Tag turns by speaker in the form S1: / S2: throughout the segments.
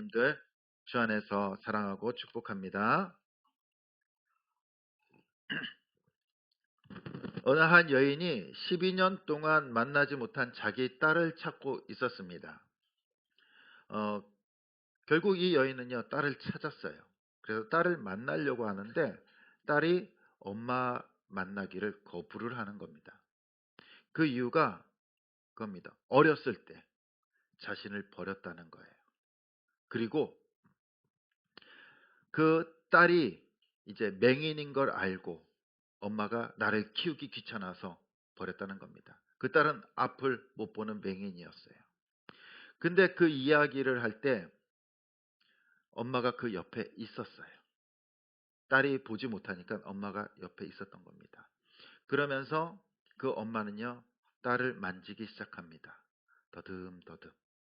S1: 부모님들 주 안에서 사랑하고 축복합니다. 어느 한 여인이 12년 동안 만나지 못한 자기 딸을 찾고 있었습니다. 어, 결국 이 여인은요, 딸을 찾았어요. 그래서 딸을 만나려고 하는데 딸이 엄마 만나기를 거부를 하는 겁니다. 그 이유가 그겁니다. 어렸을 때 자신을 버렸다는 거예요. 그리고 그 딸이 이제 맹인인 걸 알고 엄마가 나를 키우기 귀찮아서 버렸다는 겁니다. 그 딸은 앞을 못 보는 맹인이었어요. 근데 그 이야기를 할 때 엄마가 그 옆에 있었어요. 딸이 보지 못하니까 엄마가 옆에 있었던 겁니다. 그러면서 그 엄마는요, 딸을 만지기 시작합니다. 더듬더듬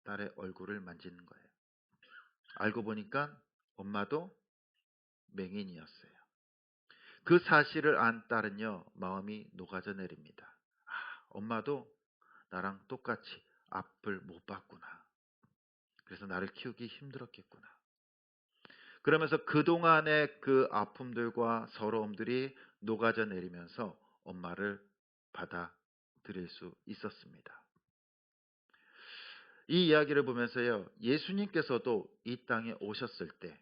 S1: 딸의 얼굴을 만지는 거예요. 알고 보니까 엄마도 맹인이었어요. 그 사실을 안 딸은요, 마음이 녹아져 내립니다. 아, 엄마도 나랑 똑같이 앞을 못 봤구나. 그래서 나를 키우기 힘들었겠구나. 그러면서 그동안의 그 아픔들과 서러움들이 녹아져 내리면서 엄마를 받아들일 수 있었습니다. 이 이야기를 보면서요, 예수님께서도 이 땅에 오셨을 때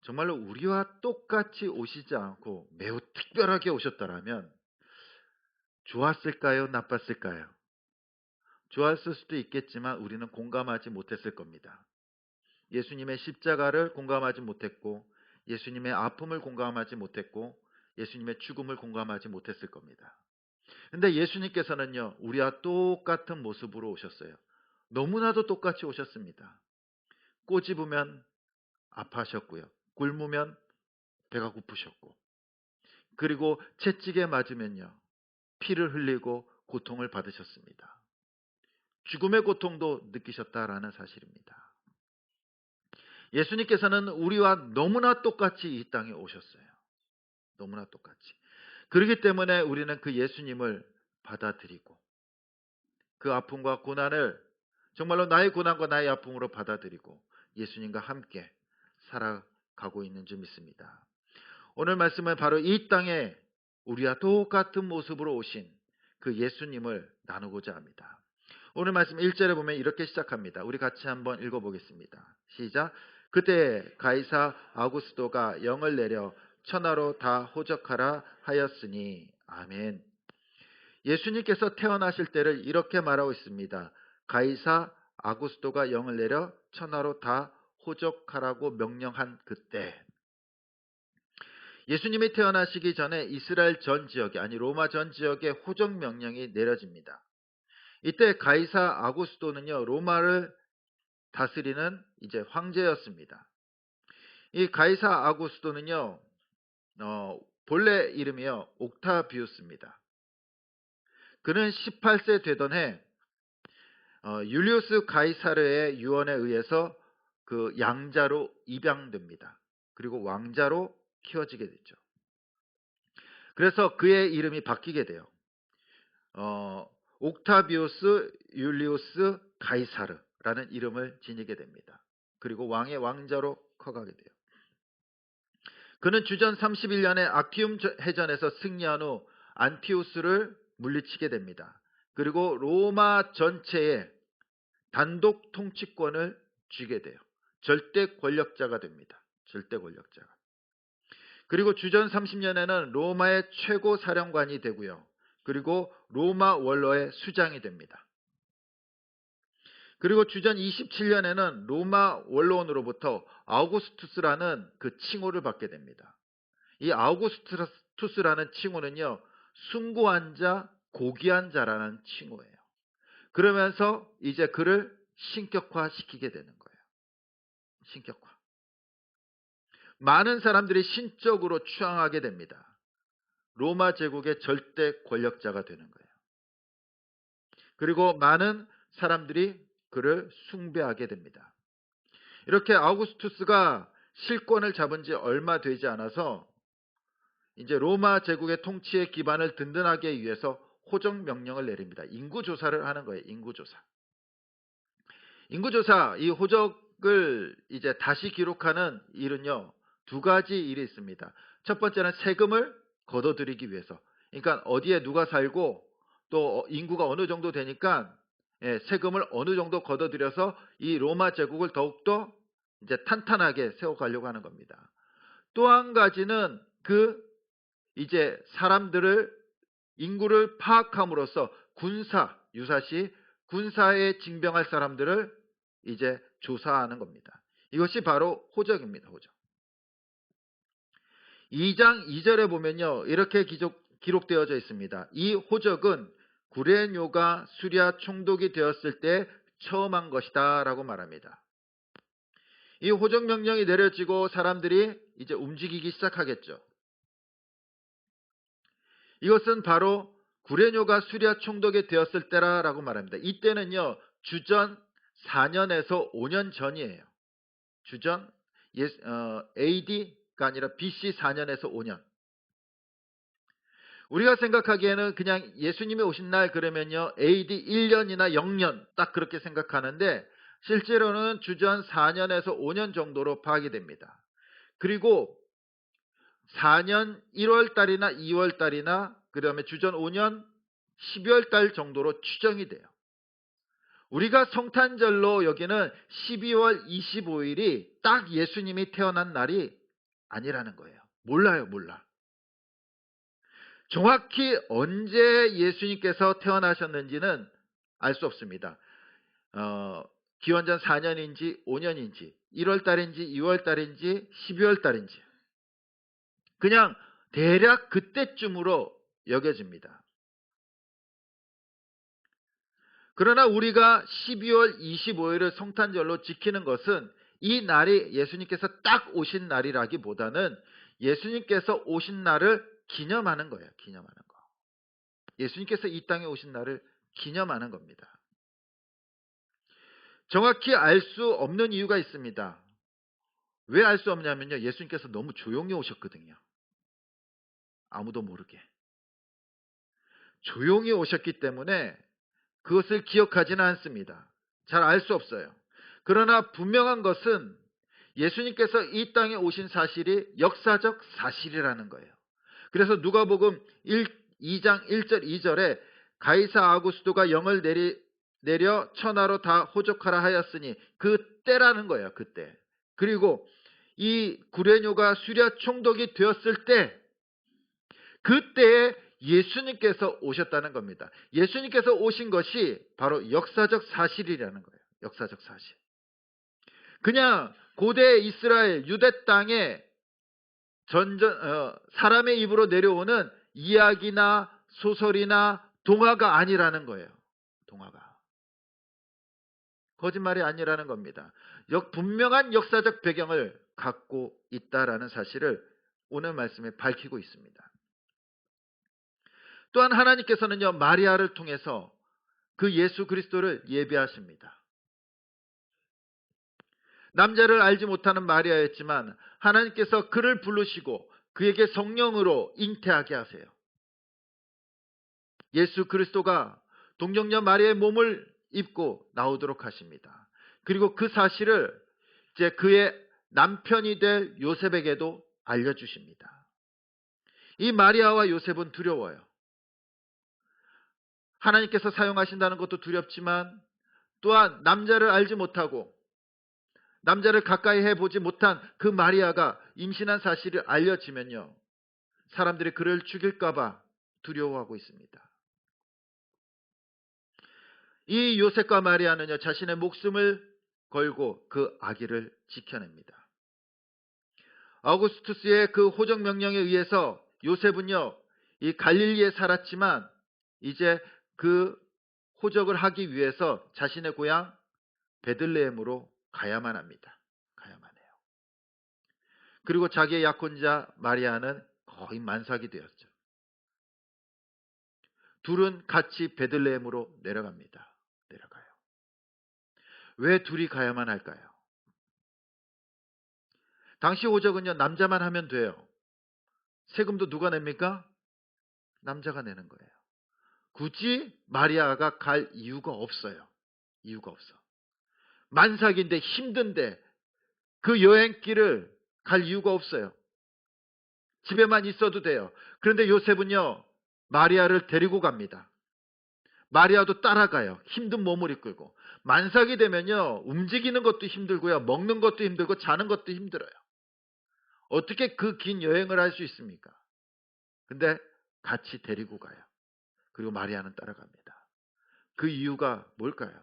S1: 정말로 우리와 똑같이 오시지 않고 매우 특별하게 오셨더라면 좋았을까요? 나빴을까요? 좋았을 수도 있겠지만 우리는 공감하지 못했을 겁니다. 예수님의 십자가를 공감하지 못했고, 예수님의 아픔을 공감하지 못했고, 예수님의 죽음을 공감하지 못했을 겁니다. 근데 예수님께서는요, 우리와 똑같은 모습으로 오셨어요. 너무나도 똑같이 오셨습니다. 꼬집으면 아파하셨고요. 굶으면 배가 고프셨고, 그리고 채찍에 맞으면요, 피를 흘리고 고통을 받으셨습니다. 죽음의 고통도 느끼셨다라는 사실입니다. 예수님께서는 우리와 너무나 똑같이 이 땅에 오셨어요. 너무나 똑같이. 그렇기 때문에 우리는 그 예수님을 받아들이고 그 아픔과 고난을 정말로 나의 고난과 나의 아픔으로 받아들이고 예수님과 함께 살아가고 있는 줄 믿습니다. 오늘 말씀은 바로 이 땅에 우리와 똑같은 모습으로 오신 그 예수님을 나누고자 합니다. 오늘 말씀 1절에 보면 이렇게 시작합니다. 우리 같이 한번 읽어보겠습니다. 시작. 그때 가이사 아구스도가 영을 내려 천하로 다 호적하라 하였으니. 아멘. 예수님께서 태어나실 때를 이렇게 말하고 있습니다. 가이사 아구스도가 영을 내려 천하로 다 호적하라고 명령한 그때. 예수님이 태어나시기 전에 이스라엘 전 지역에, 아니 로마 전 지역에 호적 명령이 내려집니다. 이때 가이사 아구스도는요, 로마를 다스리는 이제 황제였습니다. 이 가이사 아구스도는요, 본래 이름이요, 옥타비우스입니다. 그는 18세 되던 해 율리우스 가이사르의 유언에 의해서 그 양자로 입양됩니다. 그리고 왕자로 키워지게 되죠. 그래서 그의 이름이 바뀌게 돼요. 옥타비우스 율리우스 가이사르라는 이름을 지니게 됩니다. 그리고 왕의 왕자로 커가게 돼요. 그는 주전 31년에 아키움 해전에서 승리한 후 안티우스를 물리치게 됩니다. 그리고 로마 전체에 단독 통치권을 쥐게 돼요. 절대 권력자가 됩니다. 절대 권력자가. 그리고 주전 30년에는 로마의 최고 사령관이 되고요. 그리고 로마 원로의 수장이 됩니다. 그리고 주전 27년에는 로마 원로원으로부터 아우구스투스라는 그 칭호를 받게 됩니다. 이 아우구스투스라는 칭호는요, 숭고한 자, 고귀한 자라는 칭호예요. 그러면서 이제 그를 신격화시키게 되는 거예요. 신격화. 많은 사람들이 신적으로 추앙하게 됩니다. 로마 제국의 절대 권력자가 되는 거예요. 그리고 많은 사람들이 그를 숭배하게 됩니다. 이렇게 아우구스투스가 실권을 잡은 지 얼마 되지 않아서 이제 로마 제국의 통치의 기반을 든든하게 하기 위해서 호적 명령을 내립니다. 인구조사를 하는 거예요. 인구조사. 이 호적 호적을 이제 다시 기록하는 일은요, 두 가지 일이 있습니다. 첫 번째는 세금을 걷어들이기 위해서. 그러니까 어디에 누가 살고 또 인구가 어느 정도 되니까 세금을 어느 정도 걷어들여서 이 로마 제국을 더욱더 이제 탄탄하게 세워가려고 하는 겁니다. 또 한 가지는 이제 사람들을 인구를 파악함으로써 유사시 군사에 징병할 사람들을 이제 조사하는 겁니다. 이것이 바로 호적입니다. 호적. 2장 2절에 보면요, 이렇게 기록되어져 있습니다. 이 호적은 구레뇨가 수리아 총독이 되었을 때 처음 한 것이다 라고 말합니다. 이 호적 명령이 내려지고 사람들이 이제 움직이기 시작하겠죠. 이것은 바로 구레뇨가 수리아 총독이 되었을 때라고 말합니다. 이때는요, 주전 4년에서 5년 전이에요. 주전 AD가 아니라 BC 4년에서 5년. 우리가 생각하기에는 그냥 예수님이 오신 날 그러면요, AD 1년이나 0년 딱 그렇게 생각하는데 실제로는 주전 4년에서 5년 정도로 파악이 됩니다. 그리고 4년 1월 달이나 2월 달이나 그 다음에 주전 5년 12월 달 정도로 추정이 돼요. 우리가 성탄절로 여기는 12월 25일이 딱 예수님이 태어난 날이 아니라는 거예요. 몰라요, 몰라. 정확히 언제 예수님께서 태어나셨는지는 알 수 없습니다. 기원전 4년인지 5년인지 1월 달인지 2월 달인지 12월 달인지 그냥 대략 그때쯤으로 여겨집니다. 그러나 우리가 12월 25일을 성탄절로 지키는 것은 이 날이 예수님께서 딱 오신 날이라기보다는 예수님께서 오신 날을 기념하는 거예요. 기념하는 거. 예수님께서 이 땅에 오신 날을 기념하는 겁니다. 정확히 알 수 없는 이유가 있습니다. 왜 알 수 없냐면요, 예수님께서 너무 조용히 오셨거든요. 아무도 모르게. 조용히 오셨기 때문에 그것을 기억하지는 않습니다. 잘 알 수 없어요. 그러나 분명한 것은 예수님께서 이 땅에 오신 사실이 역사적 사실이라는 거예요. 그래서 누가복음 2장 1절 2절에 가이사 아구스도가 영을 내려 천하로 다 호족하라 하였으니 그때라는 거예요. 그때. 그리고 이 구레뇨가 수리아 총독이 되었을 때 그때에 예수님께서 오셨다는 겁니다. 예수님께서 오신 것이 바로 역사적 사실이라는 거예요. 역사적 사실. 그냥 고대 이스라엘 유대 땅에 사람의 입으로 내려오는 이야기나 소설이나 동화가 아니라는 거예요. 동화가. 거짓말이 아니라는 겁니다. 분명한 역사적 배경을 갖고 있다라는 사실을 오늘 말씀에 밝히고 있습니다. 또한 하나님께서는요, 마리아를 통해서 그 예수 그리스도를 예비하십니다. 남자를 알지 못하는 마리아였지만 하나님께서 그를 부르시고 그에게 성령으로 잉태하게 하세요. 예수 그리스도가 동정녀 마리아의 몸을 입고 나오도록 하십니다. 그리고 그 사실을 이제 그의 남편이 될 요셉에게도 알려주십니다. 이 마리아와 요셉은 두려워요. 하나님께서 사용하신다는 것도 두렵지만 또한 남자를 알지 못하고 남자를 가까이 해보지 못한 그 마리아가 임신한 사실을 알려지면요, 사람들이 그를 죽일까봐 두려워하고 있습니다. 이 요셉과 마리아는요, 자신의 목숨을 걸고 그 아기를 지켜냅니다. 아우구스투스의 그 호적 명령에 의해서 요셉은요, 이 갈릴리에 살았지만 이제 그 호적을 하기 위해서 자신의 고향 베들레헴으로 가야만 합니다. 가야만 해요. 그리고 자기의 약혼자 마리아는 거의 만삭이 되었죠. 둘은 같이 베들레헴으로 내려갑니다. 내려가요. 왜 둘이 가야만 할까요? 당시 호적은요, 남자만 하면 돼요. 세금도 누가 냅니까? 남자가 내는 거예요. 굳이 마리아가 갈 이유가 없어요. 이유가 없어. 만삭인데 힘든데 그 여행길을 갈 이유가 없어요. 집에만 있어도 돼요. 그런데 요셉은요, 마리아를 데리고 갑니다. 마리아도 따라가요. 힘든 몸을 이끌고. 만삭이 되면요, 움직이는 것도 힘들고요, 먹는 것도 힘들고 자는 것도 힘들어요. 어떻게 그 긴 여행을 할 수 있습니까? 근데 같이 데리고 가요. 그리고 마리아는 따라갑니다. 그 이유가 뭘까요?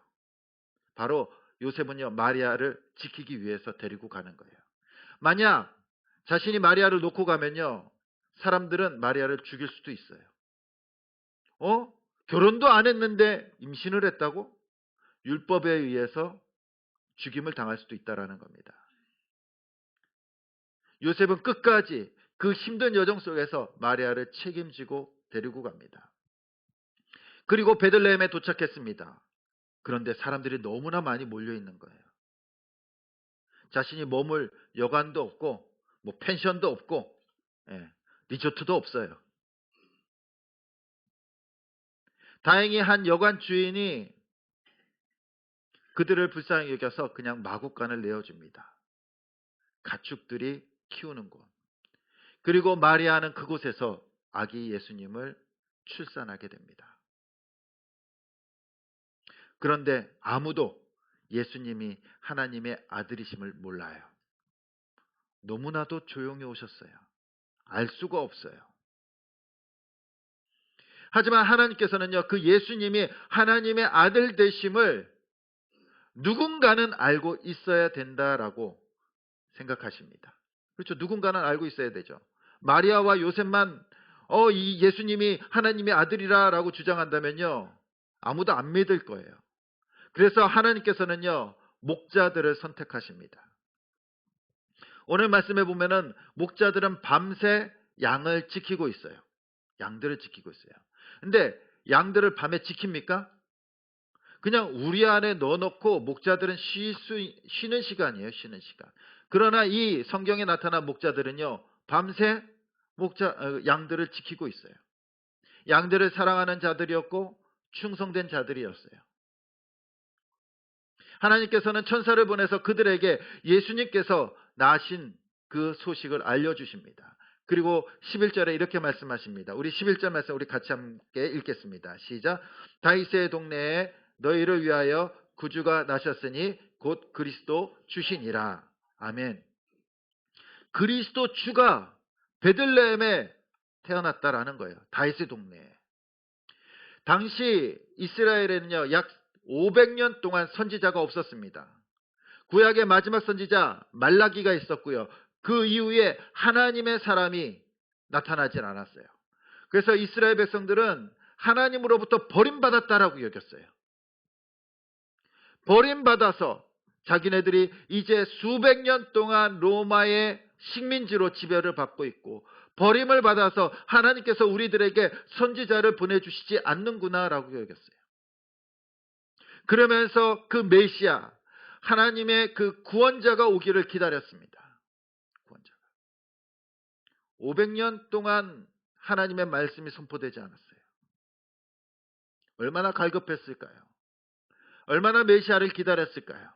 S1: 바로 요셉은요, 마리아를 지키기 위해서 데리고 가는 거예요. 만약 자신이 마리아를 놓고 가면요, 사람들은 마리아를 죽일 수도 있어요. 결혼도 안 했는데 임신을 했다고? 율법에 의해서 죽임을 당할 수도 있다라는 겁니다. 요셉은 끝까지 그 힘든 여정 속에서 마리아를 책임지고 데리고 갑니다. 그리고 베들레헴에 도착했습니다. 그런데 사람들이 너무나 많이 몰려 있는 거예요. 자신이 머물 여관도 없고, 뭐 펜션도 없고, 리조트도 없어요. 다행히 한 여관 주인이 그들을 불쌍히 여겨서 그냥 마구간을 내어줍니다. 가축들이 키우는 곳. 그리고 마리아는 그곳에서 아기 예수님을 출산하게 됩니다. 그런데 아무도 예수님이 하나님의 아들이심을 몰라요. 너무나도 조용히 오셨어요. 알 수가 없어요. 하지만 하나님께서는요, 그 예수님이 하나님의 아들 되심을 누군가는 알고 있어야 된다라고 생각하십니다. 그렇죠. 누군가는 알고 있어야 되죠. 마리아와 요셉만 이 예수님이 하나님의 아들이라고 주장한다면요, 아무도 안 믿을 거예요. 그래서 하나님께서는요, 목자들을 선택하십니다. 오늘 말씀에 보면은 목자들은 밤새 양을 지키고 있어요. 양들을 지키고 있어요. 근데 양들을 밤에 지킵니까? 그냥 우리 안에 넣어놓고 목자들은 쉬는 시간이에요. 쉬는 시간. 그러나 이 성경에 나타난 목자들은요, 밤새 양들을 지키고 있어요. 양들을 사랑하는 자들이었고 충성된 자들이었어요. 하나님께서는 천사를 보내서 그들에게 예수님께서 나신 그 소식을 알려주십니다. 그리고 11절에 이렇게 말씀하십니다. 우리 11절 말씀 우리 같이 함께 읽겠습니다. 시작. 다윗의 동네에 너희를 위하여 구주가 나셨으니 곧 그리스도 주시니라. 아멘. 그리스도 주가 베들레헴에 태어났다라는 거예요. 다윗의 동네에. 당시 이스라엘에는요, 약 500년 동안 선지자가 없었습니다. 구약의 마지막 선지자 말라기가 있었고요. 그 이후에 하나님의 사람이 나타나질 않았어요. 그래서 이스라엘 백성들은 하나님으로부터 버림받았다라고 여겼어요. 버림받아서 자기네들이 이제 수백 년 동안 로마의 식민지로 지배를 받고 있고, 버림을 받아서 하나님께서 우리들에게 선지자를 보내주시지 않는구나라고 여겼어요. 그러면서 그 메시아, 하나님의 그 구원자가 오기를 기다렸습니다. 구원자가. 500년 동안 하나님의 말씀이 선포되지 않았어요. 얼마나 갈급했을까요? 얼마나 메시아를 기다렸을까요?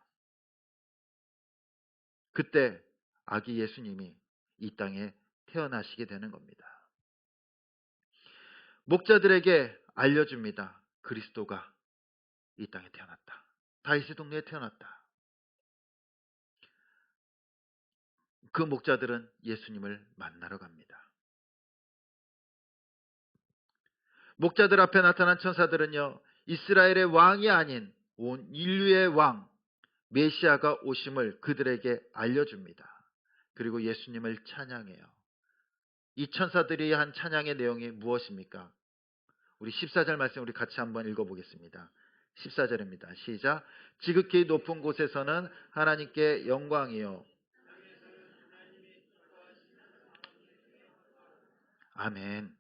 S1: 그때 아기 예수님이 이 땅에 태어나시게 되는 겁니다. 목자들에게 알려줍니다. 그리스도가 이 땅에 태어났다. 다윗의 동네에 태어났다. 그 목자들은 예수님을 만나러 갑니다. 목자들 앞에 나타난 천사들은요, 이스라엘의 왕이 아닌 온 인류의 왕 메시아가 오심을 그들에게 알려줍니다. 그리고 예수님을 찬양해요. 이 천사들이 한 찬양의 내용이 무엇입니까? 우리 14절 말씀 우리 같이 한번 읽어보겠습니다. 14절입니다. 시작. 지극히 높은 곳에서는 하나님께 영광이요. 아멘.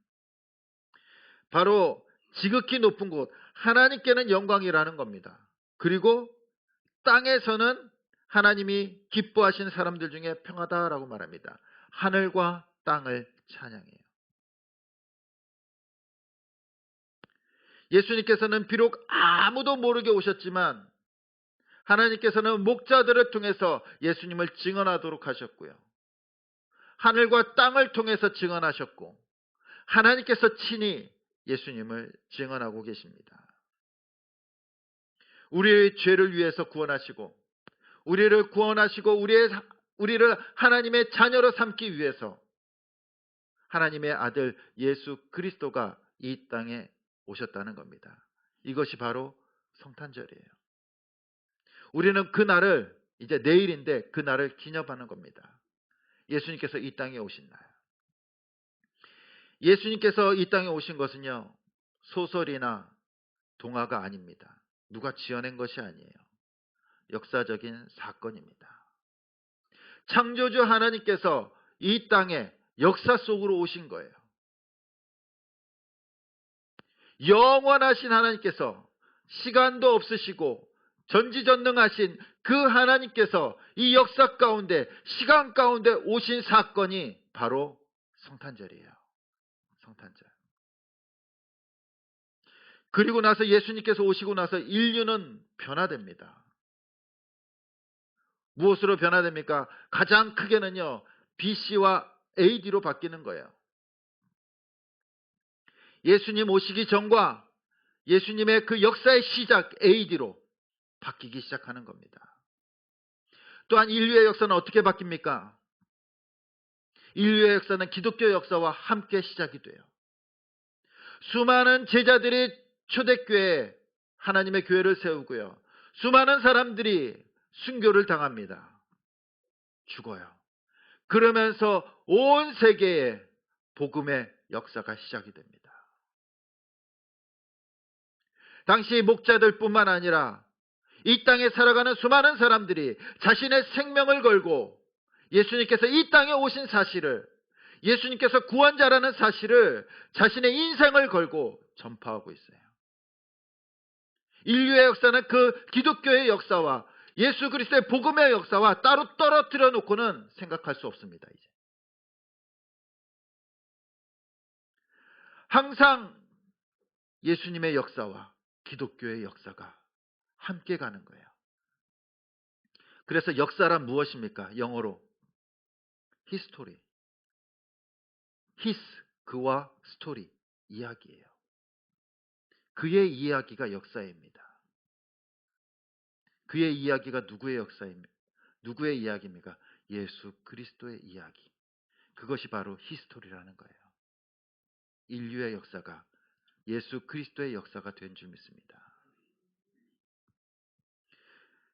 S1: 바로 지극히 높은 곳, 하나님께는 영광이라는 겁니다. 그리고 땅에서는 하나님이 기뻐하신 사람들 중에 평하다라고 말합니다. 하늘과 땅을 찬양해요. 예수님께서는 비록 아무도 모르게 오셨지만 하나님께서는 목자들을 통해서 예수님을 증언하도록 하셨고요. 하늘과 땅을 통해서 증언하셨고 하나님께서 친히 예수님을 증언하고 계십니다. 우리의 죄를 위해서 구원하시고 우리를 구원하시고 우리를 하나님의 자녀로 삼기 위해서 하나님의 아들 예수 그리스도가 이 땅에 오셨다는 겁니다. 이것이 바로 성탄절이에요. 우리는 그날을 이제 내일인데 그날을 기념하는 겁니다. 예수님께서 이 땅에 오신 날. 예수님께서 이 땅에 오신 것은요, 소설이나 동화가 아닙니다. 누가 지어낸 것이 아니에요. 역사적인 사건입니다. 창조주 하나님께서 이 땅에 역사 속으로 오신 거예요. 영원하신 하나님께서 시간도 없으시고 전지전능하신 그 하나님께서 이 역사 가운데 시간 가운데 오신 사건이 바로 성탄절이에요. 성탄절. 그리고 나서 예수님께서 오시고 나서 인류는 변화됩니다. 무엇으로 변화됩니까? 가장 크게는요, BC와 AD로 바뀌는 거예요. 예수님 오시기 전과 예수님의 그 역사의 시작 AD로 바뀌기 시작하는 겁니다. 또한 인류의 역사는 어떻게 바뀝니까? 인류의 역사는 기독교 역사와 함께 시작이 돼요. 수많은 제자들이 초대교회에 하나님의 교회를 세우고요. 수많은 사람들이 순교를 당합니다. 죽어요. 그러면서 온 세계에 복음의 역사가 시작이 됩니다. 당시 목자들뿐만 아니라 이 땅에 살아가는 수많은 사람들이 자신의 생명을 걸고 예수님께서 이 땅에 오신 사실을, 예수님께서 구원자라는 사실을 자신의 인생을 걸고 전파하고 있어요. 인류의 역사는 그 기독교의 역사와 예수 그리스도의 복음의 역사와 따로 떨어뜨려 놓고는 생각할 수 없습니다. 이제 항상 예수님의 역사와 기독교의 역사가 함께 가는 거예요. 그래서 역사란 무엇입니까? 영어로 history. his, 그와 스토리, 이야기예요. 그의 이야기가 역사입니다. 그의 이야기가 누구의 역사입니까? 누구의 이야기입니까? 예수 그리스도의 이야기. 그것이 바로 히스토리라는 거예요. 인류의 역사가 예수 그리스도의 역사가 된 줄 믿습니다.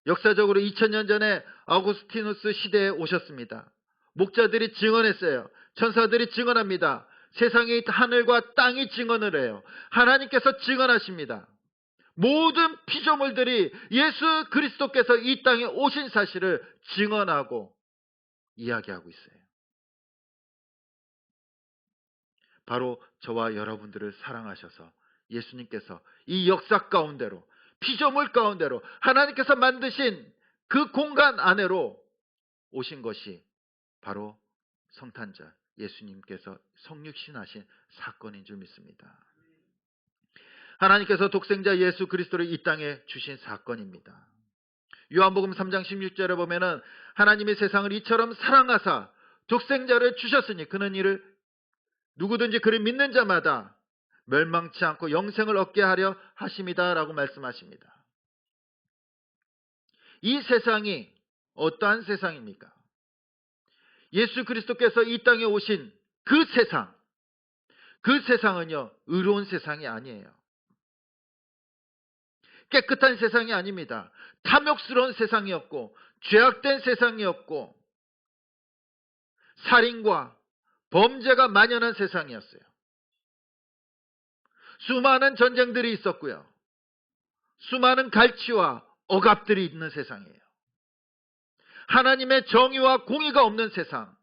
S1: 역사적으로 2000년 전에 아우구스티누스 시대에 오셨습니다. 목자들이 증언했어요. 천사들이 증언합니다. 세상의 하늘과 땅이 증언을 해요. 하나님께서 증언하십니다. 모든 피조물들이 예수 그리스도께서 이 땅에 오신 사실을 증언하고 이야기하고 있어요. 바로 저와 여러분들을 사랑하셔서 예수님께서 이 역사 가운데로, 피조물 가운데로 하나님께서 만드신 그 공간 안으로 오신 것이 바로 성탄절, 예수님께서 성육신하신 사건인 줄 믿습니다. 하나님께서 독생자 예수 그리스도를 이 땅에 주신 사건입니다. 요한복음 3장 16절에 보면은 하나님이 세상을 이처럼 사랑하사 독생자를 주셨으니 그는 이를 누구든지 그를 믿는 자마다 멸망치 않고 영생을 얻게 하려 하심이다 라고 말씀하십니다. 이 세상이 어떠한 세상입니까? 예수 그리스도께서 이 땅에 오신 그 세상, 그 세상은요, 의로운 세상이 아니에요. 깨끗한 세상이 아닙니다. 탐욕스러운 세상이었고 죄악된 세상이었고 살인과 범죄가 만연한 세상이었어요. 수많은 전쟁들이 있었고요. 수많은 갈취와 억압들이 있는 세상이에요. 하나님의 정의와 공의가 없는 세상,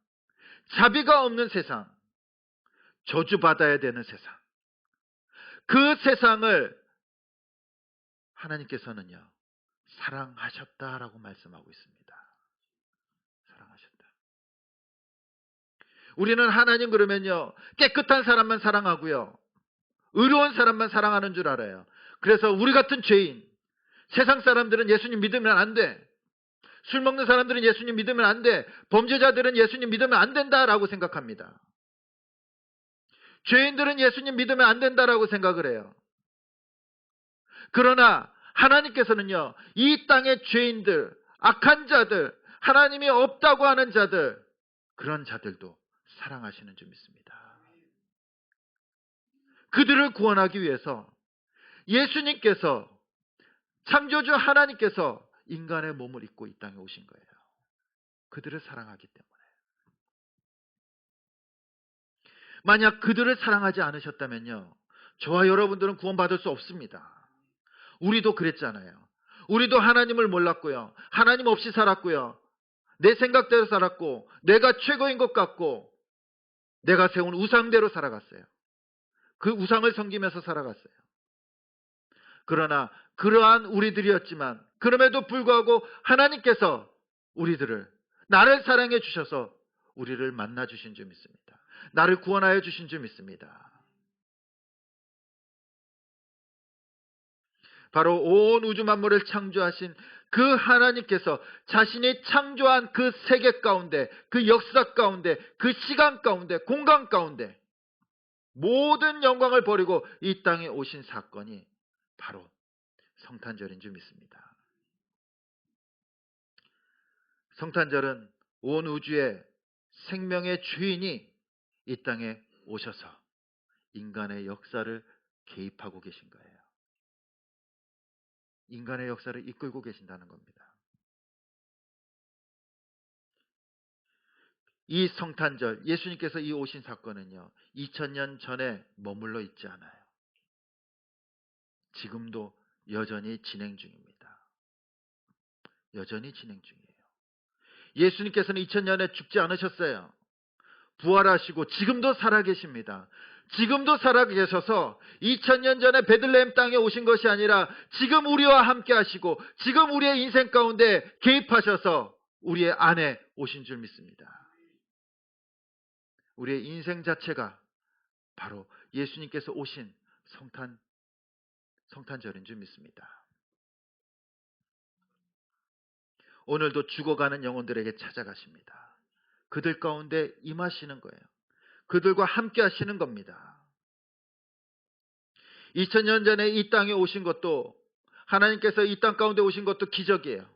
S1: 자비가 없는 세상, 저주받아야 되는 세상. 그 세상을 하나님께서는요, 사랑하셨다라고 말씀하고 있습니다. 사랑하셨다. 우리는 하나님 그러면요, 깨끗한 사람만 사랑하고요, 의로운 사람만 사랑하는 줄 알아요. 그래서 우리 같은 죄인, 세상 사람들은 예수님 믿으면 안 돼. 술 먹는 사람들은 예수님 믿으면 안 돼. 범죄자들은 예수님 믿으면 안 된다라고 생각합니다. 죄인들은 예수님 믿으면 안 된다라고 생각을 해요. 그러나 하나님께서는요, 이 땅의 죄인들, 악한 자들, 하나님이 없다고 하는 자들, 그런 자들도 사랑하시는 줄 믿습니다. 그들을 구원하기 위해서 예수님께서, 창조주 하나님께서 인간의 몸을 입고 이 땅에 오신 거예요. 그들을 사랑하기 때문에. 만약 그들을 사랑하지 않으셨다면요, 저와 여러분들은 구원받을 수 없습니다. 우리도 그랬잖아요. 우리도 하나님을 몰랐고요. 하나님 없이 살았고요. 내 생각대로 살았고, 내가 최고인 것 같고, 내가 세운 우상대로 살아갔어요. 그 우상을 섬기면서 살아갔어요. 그러나 그러한 우리들이었지만, 그럼에도 불구하고 하나님께서 우리들을, 나를 사랑해 주셔서 우리를 만나 주신 줄 믿습니다. 나를 구원하여 주신 줄 믿습니다. 바로 온 우주 만물을 창조하신 그 하나님께서 자신이 창조한 그 세계 가운데, 그 역사 가운데, 그 시간 가운데, 공간 가운데 모든 영광을 버리고 이 땅에 오신 사건이 바로 성탄절인 줄 믿습니다. 성탄절은 온 우주의 생명의 주인이 이 땅에 오셔서 인간의 역사를 개입하고 계신 거예요. 인간의 역사를 이끌고 계신다는 겁니다. 이 성탄절, 예수님께서 이 오신 사건은요, 2000년 전에 머물러 있지 않아요. 지금도 여전히 진행 중입니다. 여전히 진행 중이에요. 예수님께서는 2000년에 죽지 않으셨어요. 부활하시고 지금도 살아계십니다. 지금도 살아계셔서 2000년 전에 베들레헴 땅에 오신 것이 아니라 지금 우리와 함께 하시고 지금 우리의 인생 가운데 개입하셔서 우리의 안에 오신 줄 믿습니다. 우리의 인생 자체가 바로 예수님께서 오신 성탄절인 줄 믿습니다. 오늘도 죽어가는 영혼들에게 찾아가십니다. 그들 가운데 임하시는 거예요. 그들과 함께 하시는 겁니다. 2000년 전에 이 땅에 오신 것도, 하나님께서 이 땅 가운데 오신 것도 기적이에요.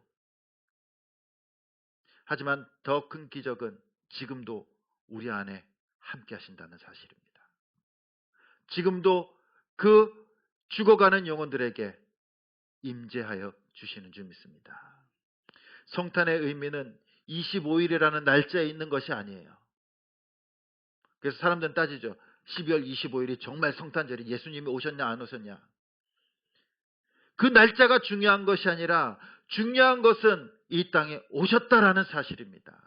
S1: 하지만 더 큰 기적은 지금도 우리 안에 함께 하신다는 사실입니다. 지금도 그 죽어가는 영혼들에게 임재하여 주시는 줄 믿습니다. 성탄의 의미는 25일이라는 날짜에 있는 것이 아니에요. 그래서 사람들은 따지죠. 12월 25일이 정말 성탄절이 예수님이 오셨냐 안 오셨냐. 그 날짜가 중요한 것이 아니라 중요한 것은 이 땅에 오셨다라는 사실입니다.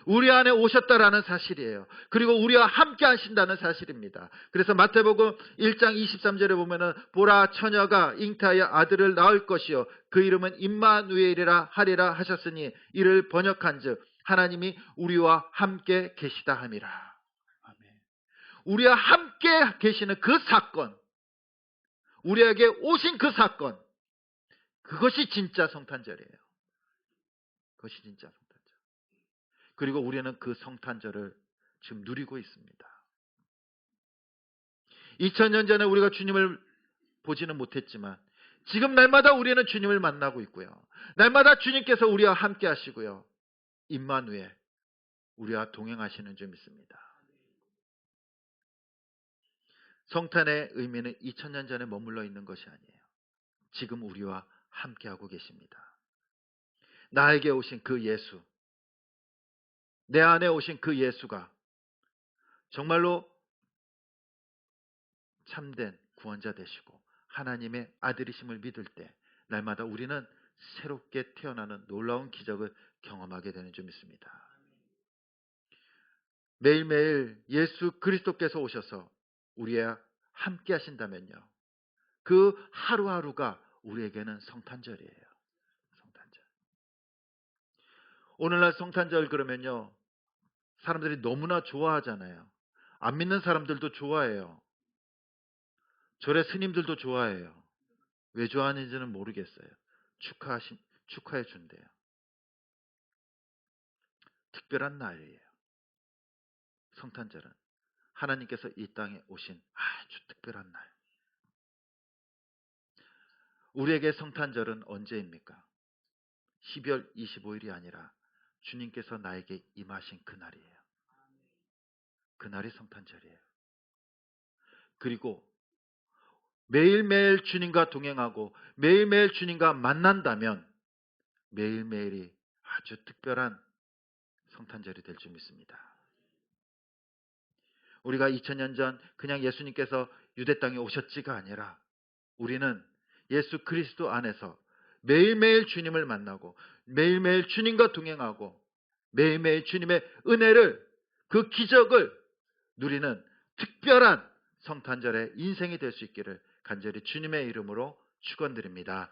S1: 우리 안에 오셨다라는 사실이에요. 그리고 우리와 함께 하신다는 사실입니다. 그래서 마태복음 1장 23절에 보면은 보라 처녀가 잉태하여 아들을 낳을 것이요 그 이름은 임마누엘이라 하리라 하셨으니 이를 번역한즉 하나님이 우리와 함께 계시다 함이라. 아멘. 우리와 함께 계시는 그 사건, 우리에게 오신 그 사건, 그것이 진짜 성탄절이에요. 그것이 진짜 성탄절. 그리고 우리는 그 성탄절을 지금 누리고 있습니다. 2000년 전에 우리가 주님을 보지는 못했지만 지금 날마다 우리는 주님을 만나고 있고요. 날마다 주님께서 우리와 함께 하시고요. 임마누엘, 우리와 동행하시는 줄 믿습니다. 성탄의 의미는 2000년 전에 머물러 있는 것이 아니에요. 지금 우리와 함께하고 계십니다. 나에게 오신 그 예수, 내 안에 오신 그 예수가 정말로 참된 구원자 되시고 하나님의 아들이심을 믿을 때 날마다 우리는 새롭게 태어나는 놀라운 기적을 경험하게 되는 줄 믿습니다. 매일매일 예수 그리스도께서 오셔서 우리와 함께 하신다면요, 그 하루하루가 우리에게는 성탄절이에요. 성탄절. 오늘날 성탄절 그러면요, 사람들이 너무나 좋아하잖아요. 안 믿는 사람들도 좋아해요. 절의 스님들도 좋아해요. 왜 좋아하는지는 모르겠어요. 축하해 준대요. 특별한 날이에요. 성탄절은 하나님께서 이 땅에 오신 아주 특별한 날. 우리에게 성탄절은 언제입니까? 12월 25일이 아니라 주님께서 나에게 임하신 그날이에요. 그날이 성탄절이에요. 그리고 매일매일 주님과 동행하고 매일매일 주님과 만난다면 매일매일이 아주 특별한 성탄절이 될 줄 믿습니다. 우리가 2000년 전 그냥 예수님께서 유대 땅에 오셨지가 아니라 우리는 예수 그리스도 안에서 매일매일 주님을 만나고 매일매일 주님과 동행하고 매일매일 주님의 은혜를, 그 기적을 누리는 특별한 성탄절의 인생이 될 수 있기를 간절히 주님의 이름으로 축원드립니다.